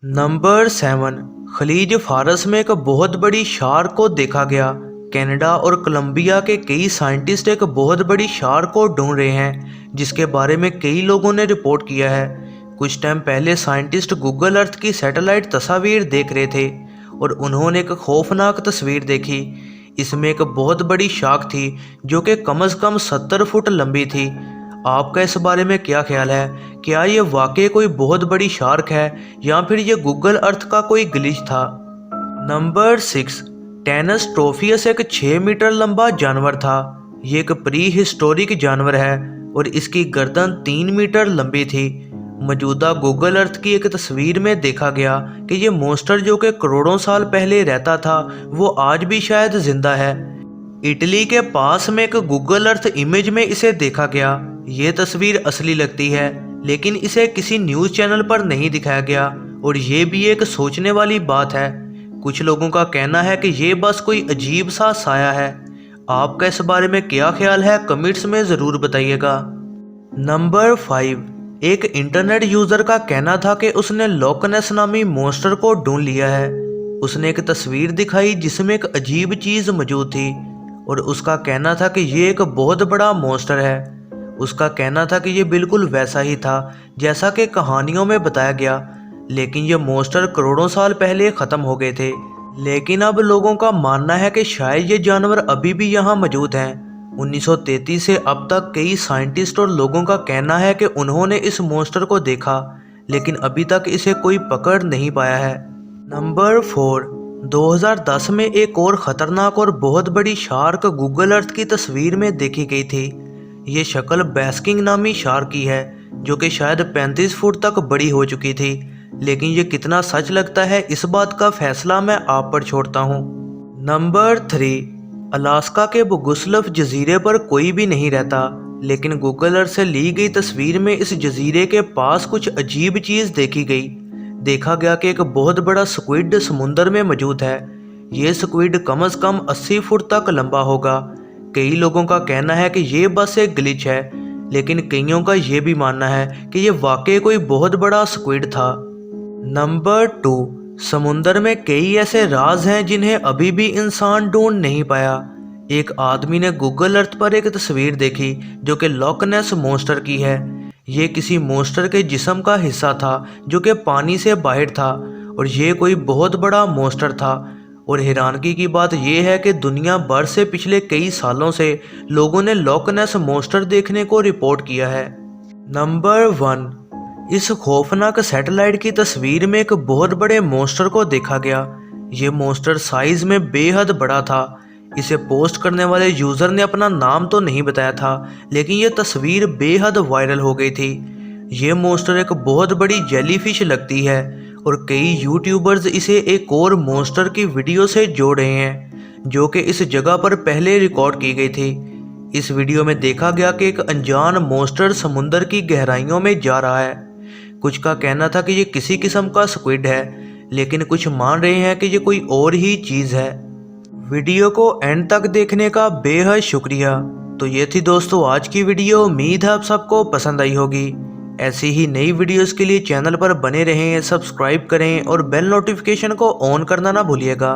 Number 7। खलीज फारस में एक बहुत बड़ी शार्क को देखा गया। कनाडा और कोलंबिया के कई साइंटिस्ट एक बहुत बड़ी शार्क को ढूंढ रहे हैं, जिसके बारे में कई लोगों ने रिपोर्ट किया है। कुछ टाइम पहले साइंटिस्ट गूगल अर्थ की सैटेलाइट तस्वीर देख रहे थे और उन्होंने एक खौफनाक तस्वीर देखी। इसमें एक बहुत बड़ी शार्क थी जो कि कम से कम 70 फुट लंबी थी। आपका इस बारे में क्या ख्याल है? क्या ये वाकई कोई बहुत बड़ी शार्क है या फिर ये गूगल अर्थ का कोई ग्लिच था? नंबर 6। टेनस ट्रोफियस एक 6 मीटर लंबा जानवर था। ये एक प्री हिस्टोरिक जानवर है और इसकी गर्दन 3 मीटर लंबी थी। मौजूदा गूगल अर्थ की एक तस्वीर में देखा गया कि ये मॉन्स्टर जो कि करोड़ों साल पहले रहता था वो आज भी शायद जिंदा है। इटली के पास में एक गूगल अर्थ इमेज में इसे देखा गया। ये तस्वीर असली लगती है, लेकिन इसे किसी न्यूज़ चैनल पर नहीं दिखाया गया और ये भी एक सोचने वाली बात है। कुछ लोगों का कहना है कि ये बस कोई अजीब सा साया है। आपका इस बारे में क्या ख्याल है? कमेंट्स में ज़रूर बताइएगा। नंबर 5। एक इंटरनेट यूज़र का कहना था कि उसने लॉकनेस नामी मॉन्स्टर को ढूंढ लिया है। उसने एक तस्वीर दिखाई जिसमें एक अजीब चीज़ मौजूद थी और उसका कहना था कि ये एक बहुत बड़ा मॉन्स्टर है। उसका कहना था कि ये बिल्कुल वैसा ही था जैसा कि कहानियों में बताया गया, लेकिन ये मॉन्स्टर करोड़ों साल पहले ख़त्म हो गए थे। लेकिन अब लोगों का मानना है कि शायद ये जानवर अभी भी यहाँ मौजूद हैं। 1933 से अब तक कई साइंटिस्ट और लोगों का कहना है कि उन्होंने इस मॉन्स्टर को देखा, लेकिन अभी तक इसे कोई पकड़ नहीं पाया है। नंबर 4। 2010 में एक और ख़तरनाक और बहुत बड़ी शार्क गूगल अर्थ की तस्वीर में देखी गई थी। ये शक्ल बैस्किंग नामी शार्क की है जो कि शायद 35 फुट तक बड़ी हो चुकी थी, लेकिन ये कितना सच लगता है इस बात का फैसला मैं आप पर छोड़ता हूँ। नंबर 3। अलास्का के बुगुस्लफ जजीरे पर कोई भी नहीं रहता, लेकिन गूगल अर्थ से ली गई तस्वीर में इस जजीरे के पास कुछ अजीब चीज़ देखी गई। देखा गया कि एक बहुत बड़ा स्क्विड समुंदर में मौजूद है। ये स्क्विड कम से कम 80 फुट तक लंबा होगा। कई लोगों का कहना है कि ये बस एक ग्लिच है, लेकिन कईयों का ये भी मानना है कि ये वाकई कोई बहुत बड़ा स्क्विड था। नंबर 2। समुंदर में कई ऐसे राज हैं जिन्हें अभी भी इंसान ढूंढ नहीं पाया। एक आदमी ने गूगल अर्थ पर एक तस्वीर देखी जो कि लॉकनेस मॉन्स्टर की है। ये किसी मॉन्स्टर के जिस्म का हिस्सा था जो कि पानी से बाहर था और ये कोई बहुत बड़ा मॉन्स्टर था। और हैरानगी की बात यह है कि दुनिया भर से पिछले कई सालों से लोगों ने लॉकनेस मॉन्स्टर देखने को रिपोर्ट किया है। नंबर 1। इस खौफनाक सैटेलाइट की तस्वीर में एक बहुत बड़े मॉन्स्टर को देखा गया। ये मॉन्स्टर साइज में बेहद बड़ा था। इसे पोस्ट करने वाले यूज़र ने अपना नाम तो नहीं बताया था, लेकिन यह तस्वीर बेहद वायरल हो गई थी। ये मॉन्स्टर एक बहुत बड़ी जेलीफिश लगती है और कई यूट्यूबर्स इसे एक और मॉन्स्टर की वीडियो से जोड़ रहे हैं जो कि इस जगह पर पहले रिकॉर्ड की गई थी। इस वीडियो में देखा गया कि एक अनजान मॉन्स्टर समुंदर की गहराइयों में जा रहा है। कुछ का कहना था कि ये किसी किस्म का स्क्विड है, लेकिन कुछ मान रहे हैं कि ये कोई और ही चीज़ है। वीडियो को एंड तक देखने का बेहद शुक्रिया। तो ये थी दोस्तों आज की वीडियो। उम्मीद है आप सबको पसंद आई होगी। ऐसी ही नई वीडियोस के लिए चैनल पर बने रहें, सब्सक्राइब करें और बेल नोटिफिकेशन को ऑन करना ना भूलिएगा।